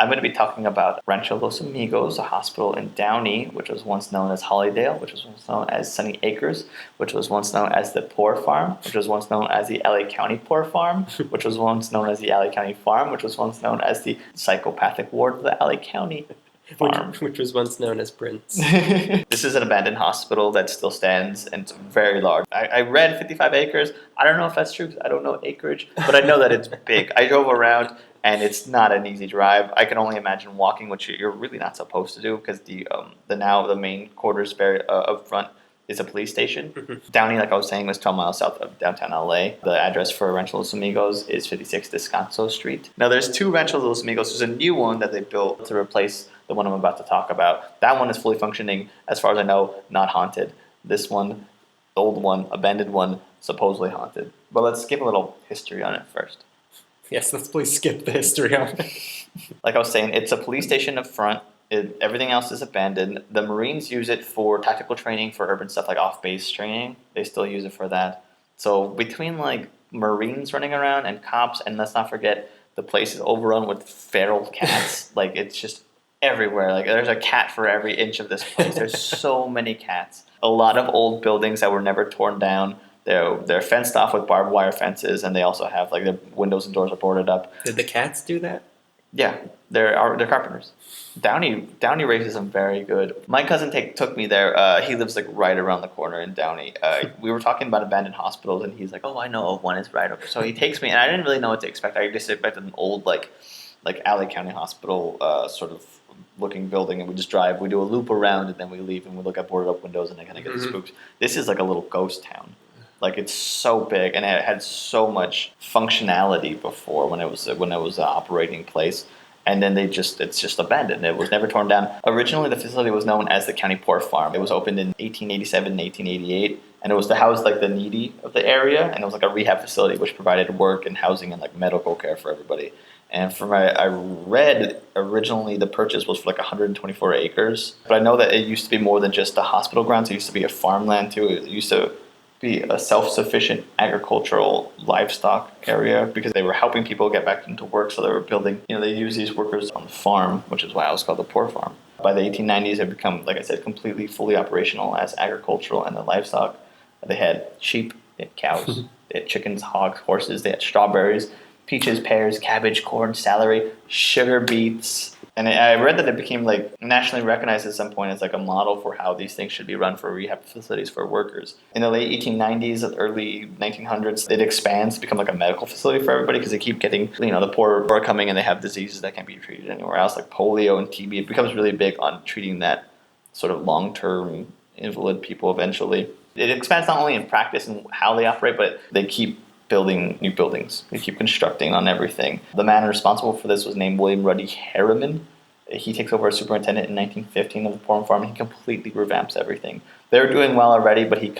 I'm going to be talking about Rancho Los Amigos, a hospital in Downey, which was once known as Hollydale, which was once known as Sunny Acres, which was once known as the Poor Farm, which was once known as the LA County Poor Farm, which was once known as the LA County Farm, which was once known as the psychopathic ward of the LA County Farm. Which was once known as Prince. This is an abandoned hospital that still stands, and it's very large. I read 55 acres. I don't know if that's true because I don't know acreage, but I know that it's big. I drove around, and it's not an easy drive. I can only imagine walking, which you're really not supposed to do because the main quarters up front is a police station. Mm-hmm. Downey, like I was saying, was 12 miles south of downtown LA. The address for Rancho Los Amigos is 56 Descanso Street. Now, there's two Rancho Los Amigos. There's a new one that they built to replace the one I'm about to talk about. That one is fully functioning, as far as I know, not haunted. This one, the old one, abandoned one, supposedly haunted. But let's give a little history on it first. Yes, let's please skip the history on it. Like I was saying, it's a police station up front. Everything else is abandoned. The Marines use it for tactical training for urban stuff like off-base training. They still use it for that. So between like Marines running around and cops, and let's not forget the place is overrun with feral cats. Like it's just everywhere. Like there's a cat for every inch of this place. There's so many cats. A lot of old buildings that were never torn down. They're fenced off with barbed wire fences, and they also have like their windows and doors are boarded up. Did the cats do that? Yeah, they're carpenters. Downey raises them very good. My cousin took me there. He lives like right around the corner in Downey. We were talking about abandoned hospitals, and he's like, "Oh, I know of one. It's right over." So he takes me, and I didn't really know what to expect. I just expected an old like LA County Hospital sort of looking building, and we just drive. We do a loop around, and then we leave, and we look at boarded up windows, and I kind of get the spooks. This is like a little ghost town. Like it's so big, and it had so much functionality before when it was an operating place, and then it's just abandoned. It was never torn down. Originally, the facility was known as the County Poor Farm. It was opened in 1887 and 1888, and it was to house like the needy of the area, and it was like a rehab facility which provided work and housing and like medical care for everybody. And from I read, originally the purchase was for like 124 acres, but I know that it used to be more than just a hospital grounds. It used to be a farmland too. It used to be a self-sufficient agricultural livestock area because they were helping people get back into work. So they were building, they use these workers on the farm, which is why it was called the Poor Farm. By the 1890s, it had become, like I said, completely fully operational as agricultural and the livestock. They had sheep, they had cows, they had chickens, hogs, horses, they had strawberries, peaches, pears, cabbage, corn, celery, sugar beets. And I read that it became like nationally recognized at some point as like a model for how these things should be run for rehab facilities for workers. In the late 1890s, early 1900s, it expands to become like a medical facility for everybody because they keep getting, the poor are coming and they have diseases that can't be treated anywhere else, like polio and TB. It becomes really big on treating that sort of long-term invalid people eventually. It expands not only in practice and how they operate, but they keep building new buildings. They keep constructing on everything. The man responsible for this was named William Ruddy Harriman. He takes over as superintendent in 1915 of the Poor Farm, and he completely revamps everything. They were doing well already, but he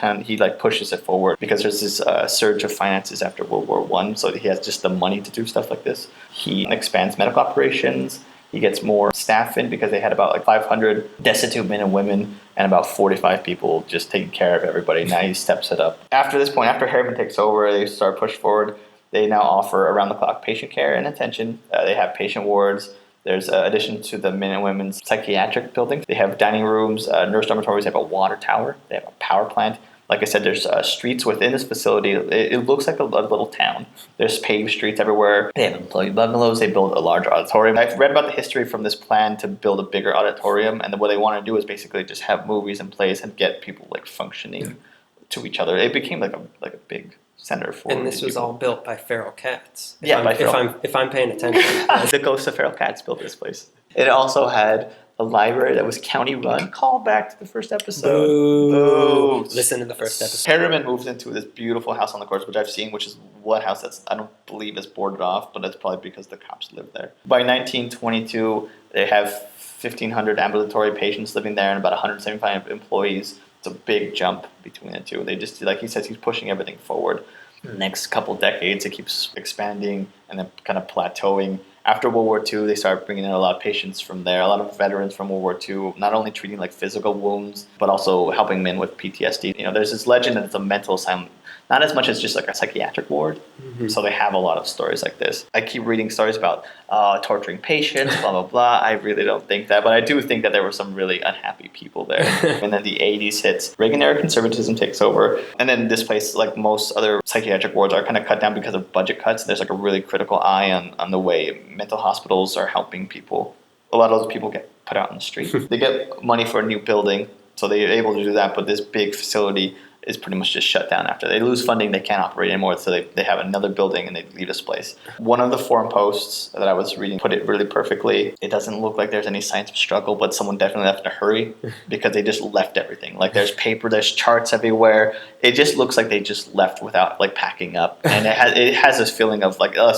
pushes it forward because there's this surge of finances after World War I, so he has just the money to do stuff like this. He expands medical operations. He gets more staff in because they had about like 500 destitute men and women and about 45 people just taking care of everybody. Now he steps it up. After this point, after Harriman takes over, they start push forward. They now offer around-the-clock patient care and attention. They have patient wards. There's addition to the men and women's psychiatric buildings. They have dining rooms, nurse dormitories. They have a water tower. They have a power plant. Like I said, there's streets within this facility. It looks like a little town. There's paved streets everywhere. They have employee bungalows. They build a large auditorium. I've read about the history from this plan to build a bigger auditorium, and what they want to do is basically just have movies and plays and get people like functioning to each other. It became like a big center for. And this was all built by feral cats. If I'm paying attention. The ghosts of feral cats built this place. It also had a library that was county run. Call back to the first episode. Boo. Listen to the first episode. Harriman moves into this beautiful house on the course, which I've seen, which is one house that's, I don't believe is boarded off, but that's probably because the cops live there. By 1922, they have 1,500 ambulatory patients living there and about 175 employees. It's a big jump between the two. They just, like he says, he's pushing everything forward. The next couple decades, it keeps expanding and then kind of plateauing. After World War II, they started bringing in a lot of patients from there, a lot of veterans from World War II, not only treating like physical wounds, but also helping men with PTSD. There's this legend that it's a mental asylum. Not as much as just like a psychiatric ward. So they have a lot of stories like this. I keep reading stories about torturing patients, blah, blah, blah. I really don't think that, but I do think that there were some really unhappy people there. And then the 80s hits, Reagan-era conservatism takes over, and then this place, like most other psychiatric wards, are kind of cut down because of budget cuts. There's like a really critical eye on the way mental hospitals are helping people. A lot of those people get put out on the street. They get money for a new building, so they're able to do that, but this big facility is pretty much just shut down after. They lose funding, they can't operate anymore, so they have another building and they leave this place. One of the forum posts that I was reading put it really perfectly. It doesn't look like there's any signs of struggle, but someone definitely left in a hurry because they just left everything. Like there's paper, there's charts everywhere. It just looks like they just left without like packing up. And it has this feeling of like a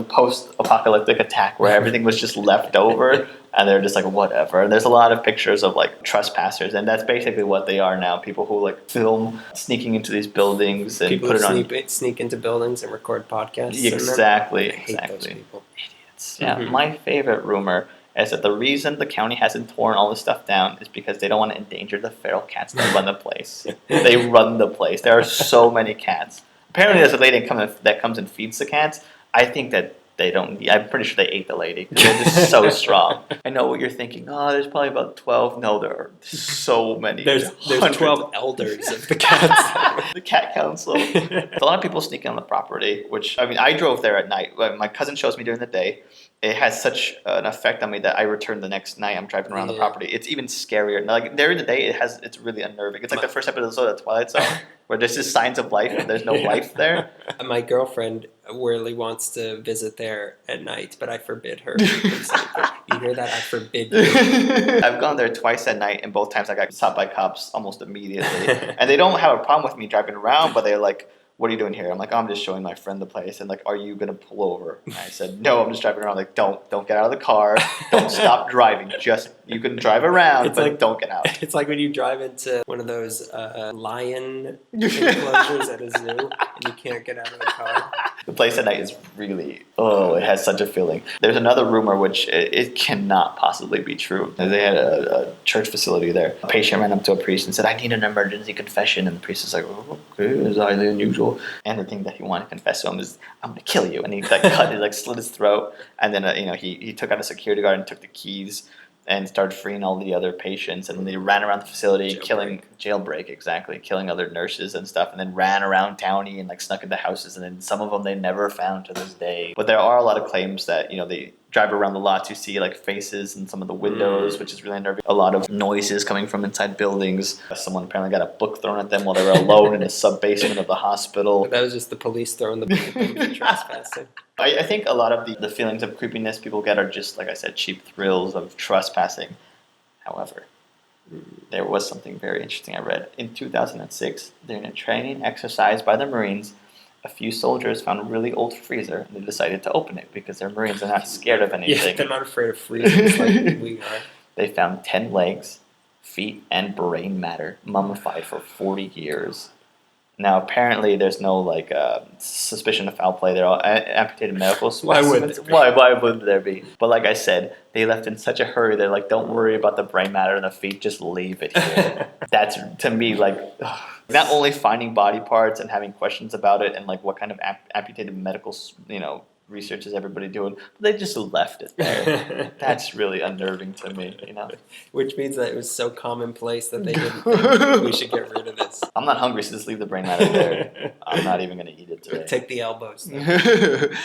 post-apocalyptic attack where everything was just left over. And they're just like, whatever. And there's a lot of pictures of like trespassers, and that's basically what they are now. People who like film sneaking into these buildings and people put it on. Sneak into buildings and record podcasts. Exactly. I hate those people. Idiots. Yeah. My favorite rumor is that the reason the county hasn't torn all this stuff down is because they don't want to endanger the feral cats that run the place. They run the place. There are so many cats. Apparently, there's a lady that comes and feeds the cats. I think that they don't. I'm pretty sure they ate the lady. They're just so strong. I know what you're thinking. Oh, there's probably about 12. No, there are so many. There's 12 elders of the cats. The cat council. A lot of people sneaking on the property, which, I mean, I drove there at night. My cousin shows me during the day. It has such an effect on me that I return the next night. I'm driving around the property. It's even scarier. Like during the day, it's really unnerving. It's like the first episode of Twilight Zone, where there's just signs of life, but there's no life there. My girlfriend really wants to visit there at night, but I forbid her. You hear that? I forbid you. I've gone there twice at night, and both times I got stopped by cops almost immediately. And they don't have a problem with me driving around, but they're like, what are you doing here? I'm like, oh, I'm just showing my friend the place. And like, are you going to pull over? And I said, no, I'm just driving around. Like, don't get out of the car. Don't stop driving. You can drive around, but don't get out. It's like when you drive into one of those lion enclosures at a zoo and you can't get out of the car. The place at night is really, it has such a feeling. There's another rumor, which it cannot possibly be true. They had a church facility there. A patient ran up to a priest and said, I need an emergency confession. And the priest is like, oh, okay, it's highly unusual. And the thing that he wanted to confess to him is, I'm going to kill you. And he slit his throat. And then, he took out a security guard and took the keys and started freeing all the other patients. And then they ran around the facility, killing other nurses and stuff. And then ran around Downey and snuck into houses. And then some of them they never found to this day. But there are a lot of claims that, they drive around the lots, you see faces in some of the windows, which is really unnerving. A lot of noises coming from inside buildings. Someone apparently got a book thrown at them while they were alone in a sub-basement of the hospital. That was just the police throwing the book at them for trespassing. I think a lot of the feelings of creepiness people get are just, like I said, cheap thrills of trespassing. However, there was something very interesting I read. In 2006, during a training exercise by the Marines, a few soldiers found a really old freezer, and they decided to open it because they're Marines. They're not scared of anything. Yeah, they're not afraid of freezers like we are. They found 10 legs, feet, and brain matter mummified for 40 years. Now, apparently, there's no suspicion of foul play. They're all amputated medical specimens. Why would there be? But like I said, they left in such a hurry. They're like, don't worry about the brain matter and the feet. Just leave it here. That's, to me, not only finding body parts and having questions about it and what kind of amputated medical, research is everybody doing, but they just left it there. That's really unnerving to me, Which means that it was so commonplace that they didn't think we should get rid of this. I'm not hungry, so just leave the brain matter there. I'm not even going to eat it today. Take the elbows.